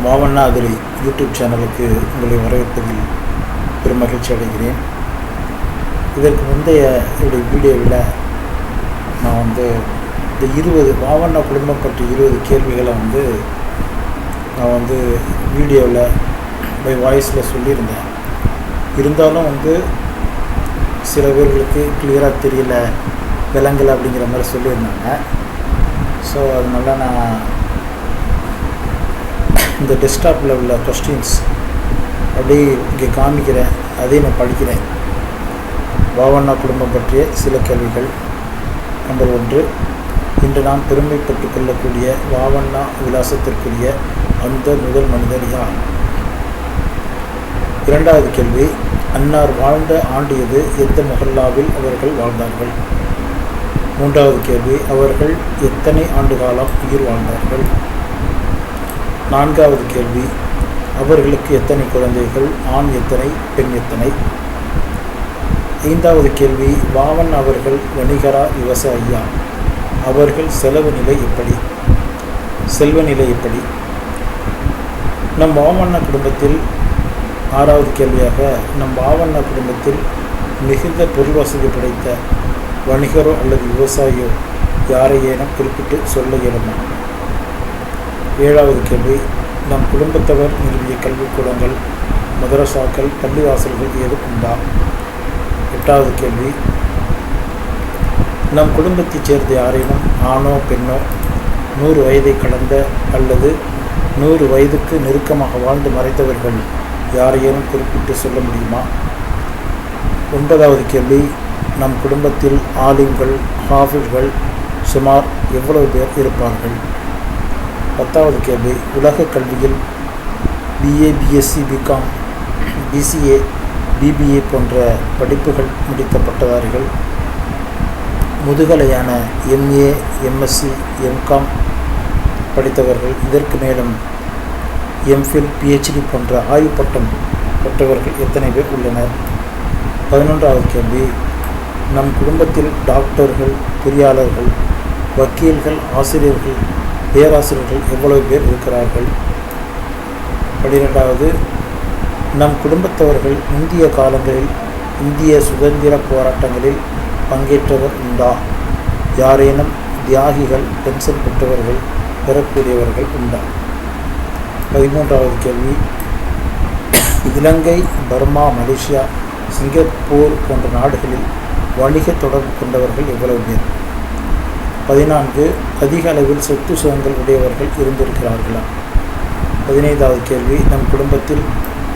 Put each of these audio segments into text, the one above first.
வாவண்ணா அதிரி YouTube சேனலுக்கு உங்களை வரவேற்பதில் பெரும் மகிழ்ச்சி அடைகிறேன். இதற்கு முந்தைய என்னுடைய வீடியோவில் நான் இந்த 20 வாவண்ணா குடும்பம் பற்றி 20 கேள்விகளை நான் வீடியோவில் பை வாய்ஸில் சொல்லியிருந்தேன். இருந்தாலும் சில பேர்களுக்கு கிளியராக தெரியல, விலங்கலை அப்படிங்கிற மாதிரி சொல்லியிருந்தாங்க. ஸோ அதனால நான் இந்த டெஸ்க்டாப்பில் உள்ள கொஸ்டின்ஸ் அப்படியே இங்கே காமிக்கிறேன், அதையும் நான் படிக்கிறேன். வாவண்ணா குடும்பம் பற்றிய சில கேள்விகள். நம்பர் 1, இன்று நாம் பெருமைப்பட்டு கொள்ளக்கூடிய வாவண்ணா விலாசத்திற்குரிய அந்த முதல் மனிதர் யார்? 2வது கேள்வி, அன்னார் வாழ்ந்த ஆண்டு எது? எந்த மொஹல்லாவில் அவர்கள் வாழ்ந்தார்கள்? 3வது கேள்வி, அவர்கள் எத்தனை ஆண்டு காலம் உயிர் வாழ்ந்தார்கள்? 4வது கேள்வி, அவர்களுக்கு எத்தனை குழந்தைகள்? ஆண் எத்தனை, பெண் எத்தனை? 5வது கேள்வி, வாவன் அவர்கள் வணிகரா விவசாயியா? அவர்கள் செல்வ நிலை எப்படி? நம் வாவண்ணா குடும்பத்தில் 6வது கேள்வியாக, நம் வாவண்ணா குடும்பத்தில் மிகுந்த பொருள் வசதி படைத்த வணிகரோ அல்லது விவசாயியோ யாரையேனும் குறிப்பிட்டு சொல்ல இயலுமா? 7வது கேள்வி, நம் குடும்பத்தவர் நிறுவிய கல்விக்கூடங்கள், மதரசாக்கள், பள்ளிவாசல்கள் ஏதும் உண்டா? 8வது கேள்வி, நம் குடும்பத்தைச் சேர்ந்த யாரேனும் ஆணோ பெண்ணோ 100 வயதை கடந்த அல்லது 100 வயதுக்கு நெருக்கமாக வாழ்ந்து மறைத்தவர்கள் யாரையேனும் குறிப்பிட்டு சொல்ல முடியுமா? 9வது கேள்வி, நம் குடும்பத்தில் ஆலிம்கள், ஹாஃபில்கள் சுமார் எவ்வளவு பேர் இருப்பார்கள்? 10வது கேள்வி, உலக கல்வியில் BA, BSc, BCom, BCA, BBA போன்ற படிப்புகள் முடித்த பட்டதாரிகள், முதுகலையான MA, MSc, MCom படித்தவர்கள், இதற்கு மேலும் MPhil, PhD போன்ற ஆய்வு பட்டம் பெற்றவர்கள் எத்தனை பேர் உள்ளனர்? 11வது கேள்வி, நம் குடும்பத்தில் டாக்டர்கள், பொறியாளர்கள், வக்கீல்கள், ஆசிரியர்கள், பேராசிரியர்கள் எவ்வளவு பேர் இருக்கிறார்கள்? 12வது, நம் குடும்பத்தவர்கள் இந்திய காலங்களில் இந்திய சுதந்திர போராட்டங்களில் பங்கேற்றவர் உண்டா? யாரேனும் தியாகிகள், பென்ஷன் பெற்றவர்கள், பெறக்கூடியவர்கள் உண்டா? 13வது கேள்வி, இலங்கை, பர்மா, மலேசியா, சிங்கப்பூர் போன்ற நாடுகளில் வணிக தொடர்பு கொண்டவர்கள் எவ்வளவு பேர்? 14, அதிக அளவில் சொத்து சுகங்கள் உடையவர்கள் இருந்திருக்கிறார்களா? 15வது கேள்வி, நம் குடும்பத்தில்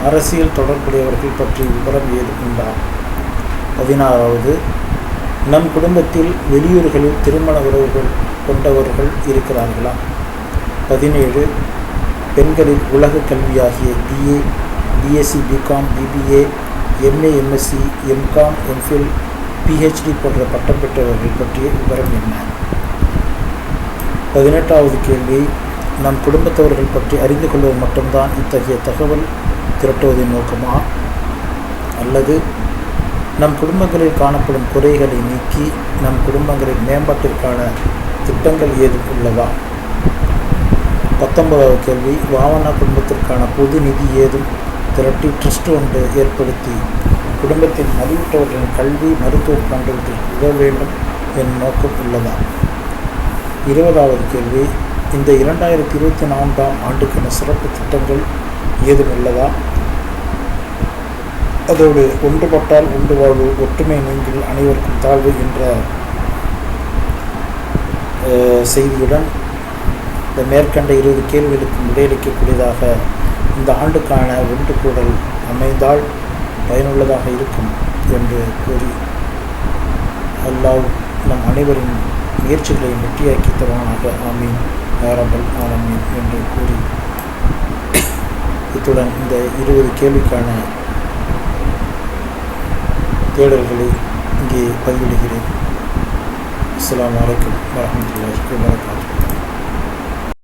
அரசியல் தொடர்புடையவர்கள் பற்றி விவரம் ஏதும் உண்டா? 16வது, நம் குடும்பத்தில் வெளியூர்களில் திருமண உறவுகள் கொண்டவர்கள் இருக்கிறார்களா? 17, பெண்களில் உலக கல்வியாகிய BA, BSc, BCom, BBA, MA, MSc, MCom, MPhil, PhD போன்ற பட்டம் பெற்றவர்கள் பற்றிய விவரம் என்ன? 18வது கேள்வி, நம் குடும்பத்தவர்கள் பற்றி அறிந்து கொள்வது மட்டும்தான் இத்தகைய தகவல் திரட்டுவதின் நோக்கமா? அல்லது நம் குடும்பங்களில் காணப்படும் குறைகளை நீக்கி நம் குடும்பங்களின் மேம்பாட்டிற்கான திட்டங்கள் ஏதும் உள்ளதா? 19வது கேள்வி, வாவண்ணா குடும்பத்திற்கான பொது நிதி ஏதும் திரட்டி ட்ரஸ்ட் ஒன்று ஏற்படுத்தி குடும்பத்தின் நலிவுற்றவர்களின் கல்வி, மருத்துவம் போன்றவற்றிற்கு உதவ வேண்டும் என் நோக்கம் உள்ளதா? 20வது கேள்வி, இந்த 2024ஆம் ஆண்டுக்கான சிறப்பு திட்டங்கள் ஏதும் உள்ளதா? அதோடு ஒன்றுபட்டால் உண்டு வாழ்வு, ஒற்றுமை நீங்கள் அனைவருக்கும் தாழ்வு என்ற செய்தியுடன் இந்த மேற்கண்ட 20 கேள்விகளுக்கு விடையளிக்கக்கூடியதாக இந்த ஆண்டுக்கான ஒன்றுகூடல் அமைந்தால் பயனுள்ளதாக இருக்கும் என்று கூறி, அல்லாஹ் நம் அனைவரின் முயற்சிகளை வெற்றியாக்கி தருவானாக. ஆமீன் யா ரப்பல் ஆலமீன் என்று கூறி, இத்துடன் இந்த 20 கேள்விக்கான தேடல்களை இங்கே பதிவிடுகிறேன். அஸ்ஸலாமு அலைக்கும் வரஹ்மத்துல்லாஹி வபரகாத்துஹு.